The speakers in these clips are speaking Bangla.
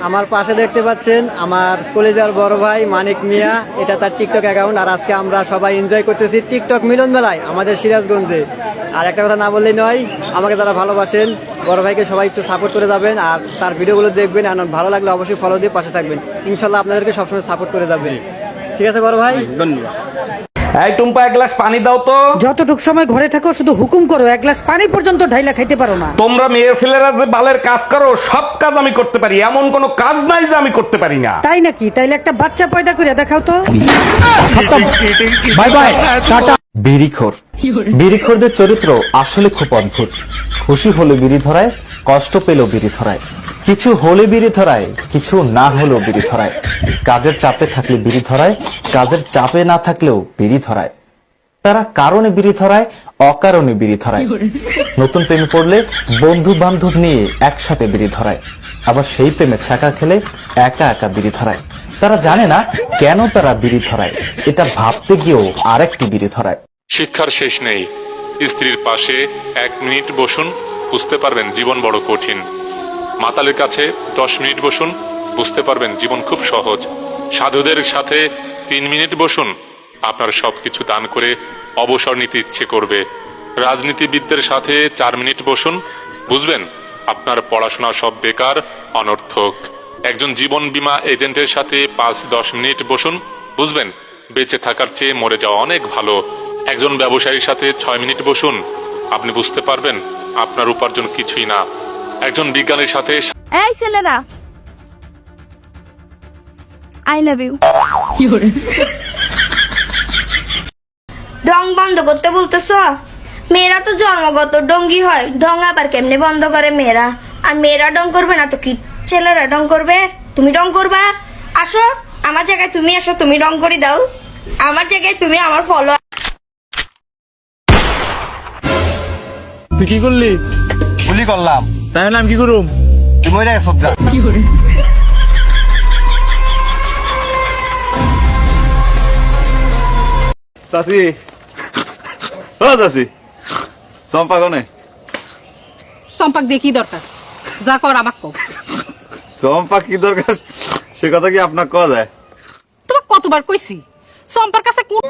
আমার পাশে দেখতে পাচ্ছেন আমার কলেজের বড় ভাই মানিক মিয়া, এটা তার টিকটক অ্যাকাউন্ট। আর আজকে আমরা সবাই এনজয় করতেছি টিকটক মিলন মেলায় আমাদের সিরাজগঞ্জে। আর একটা কথা না বললেই নয়, আমাকে যারা ভালোবাসেন বড় ভাইকে সবাই একটু সাপোর্ট করে যাবেন, আর তার ভিডিওগুলো দেখবেন, আর ভালো লাগলে অবশ্যই ফলো দিয়ে পাশে থাকবেন। ইনশাল্লাহ আপনাদেরকে সবসময় সাপোর্ট করে যাবেন। ঠিক আছে বড় ভাই, ধন্যবাদ। এই টুম্পা, এক গ্লাস পানি দাও তো। যতটুক সময় ঘরে থাকো শুধু হুকুম করো, এক গ্লাস পানি পর্যন্ত ঢাইলা খাইতে পারো না। তোমরা মেয়ে ছেলেরা যে বালের কাজ করো, সব কাজ আমি করতে পারি, এমন কোনো কাজ নাই যে আমি করতে পারি না। তাই নাকি? তাইলে একটা বাচ্চা পয়দা করে দেখাও তো। Bye bye, tata. বিড়িখোর, বিড়িখোরদের চরিত্র আসলে খুব অদ্ভুত। খুশি হলে বিড়ি ধরায়, কষ্ট পেলেও বিড়ি ধরায়, কিছু হলে বিড়ি ধরায়, কিছু না হলেও বিড়ি ধরায়, কাজের চাপে থাকলে বিড়ি ধরায়, কাজের চাপে না থাকলেও বিড়ি ধরায়। তারা কারণে বিড়ি ধরায়, অকারণে বিড়ি ধরায়। নতুন প্রেমে পড়লে বন্ধু বান্ধব নিয়ে একসাথে বিড়ি ধরায়, আবার সেই প্রেমে ছ্যাঁকা খেলে একা একা বিড়ি ধরায়। তারা জানে না কেন তারা বিড়ি ধরায়, এটা ভাবতে গিয়েও আরেকটি বিড়ি ধরায়। শিক্ষার শেষ নেই। স্ত্রীর পাশে 1 মিনিট বসুন, বুঝতে পারবেন জীবন বড় কঠিন। মাতালের কাছে 10 মিনিট বসুন, বুঝতে পারবেন জীবন খুব সহজ। সাধুদের সাথে 3 মিনিট বসুন, আপনার সবকিছু দান করে অবসর নিতে ইচ্ছে করবে। রাজনীতিবিদদের সাথে 4 মিনিট বসুন, বুঝবেন আপনার পড়াশোনা সব বেকার, অনর্থক। একজন জীবন বীমা এজেন্টের সাথে 5-10 মিনিট বসুন, বুঝবেন বেঁচে থাকার চেয়ে মরে যাওয়া অনেক ভালো। একজন ব্যবসায়ীর সাথে 6 মিনিট বসুন, আপনি বুঝতে পারবেন আপনার উপার্জন কিছুই না। একজন বিজ্ঞানীর সাথে এই ছেলেরা, আই লাভ ইউ। ঢং বন্ধ করতে বলতেছ? মেয়েরা তো জন্মগত ডঙ্গি হয়, ঢং আবার কেমনে বন্ধ করে মেয়েরা? আর মেয়েরা ডং করবে না তো কি ছেলেরা ডং করবে? তুমি ডং করবা? আসো আমার জায়গায়, তুমি আসো, তুমি ডং করে দাও। আমার জায়গায় তুমি আমার ফলো। তুই কি করলি? গুলি করলাম, তাই নাম কি করুম? তুই মরে গেছ যা। চাচি, ও চাচি, চম্পা কনে? সম্পাক দিয়ে কি দরকার? যা কর আমাক কও। চম্পা কি দরকার সে কথা কি আপনার কওয়া যায়? তোমাক কতবার কইছি সম্পার কাছে কোন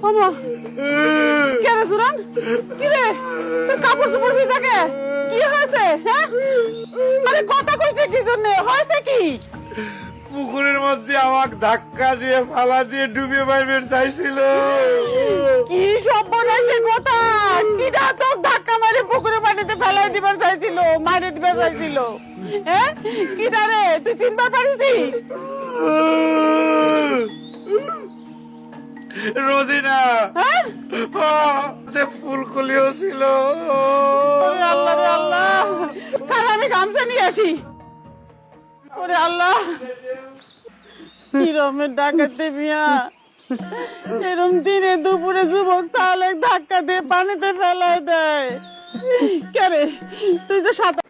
বাবা কেন জুরান? কি রে তোর কাপড় চোপড় ভিজা কে? কি হয়েছে? হ্যাঁ মানে কথা কইছে কি জন্য? হয়েছে কি? পুকুরের মধ্যে আমাকে ধাক্কা দিয়ে ফালা দিয়ে ডুবিয়ে মারবেন চাইছিল। কি সর্বনাশে কথা! কিডা তোর ধাক্কা মারে পুকুরে পানিতে ফেলাই দিবার চাইছিল, মারে দিবার চাইছিল? হ্যাঁ কিডা রে? তুই চিনবার পারিস? রোজিনা, হ্যাঁ ফুলকলিও ছিল। ওরে আল্লাহ রে আল্লাহ, কাল আমি গামছা নিয়ে আসি। ওরে আল্লাহ, কি রকমের ডাকাতে মিয়া! এরম দিনে দুপুরে যুবক চালে ধাক্কা দিয়ে পানিতে ফেলায় দেয়। কে রে তুই যে সাঁতার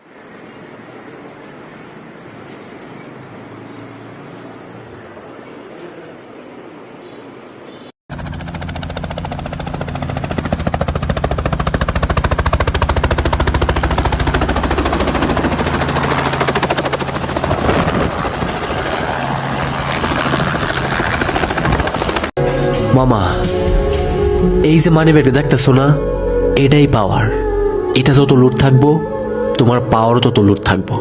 মামা, এই যে মানি ব্যাগটা দেখতেছো না, এটাই পাওয়ার। এটা যত লুট থাকবো তোমার পাওয়ারও তত লুট থাকবো।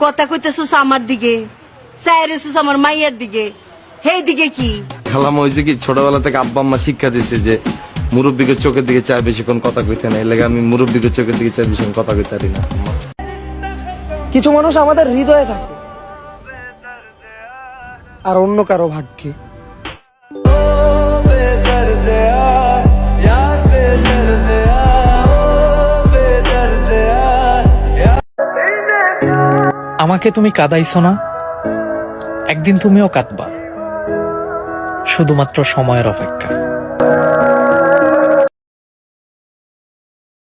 কথা কইতেছিস আমার দিকে, চাইরেছিস আমার মাইয়ের দিকে, সেই দিকে কি? খালাম হয়েছে কি, ছোটবেলা থেকে আব্বা আম্মা শিক্ষা দিচ্ছে যে মুরব্বীকে চোখের দিকে চায় বেশিক্ষণ কথা কইতে না। এর লাগে আমি মুরব্বীকে চোখের দিকে চাই বেশিক্ষণ কথা কইতে পারি না। কিছু মানুষ আমাদের হৃদয়ে থাকে আর অন্য কারো ভাগ্যে। আমাকে তুমি কাঁদাইছো না, একদিন তুমিও কাঁদবা, শুধুমাত্র সময়ের অপেক্ষা।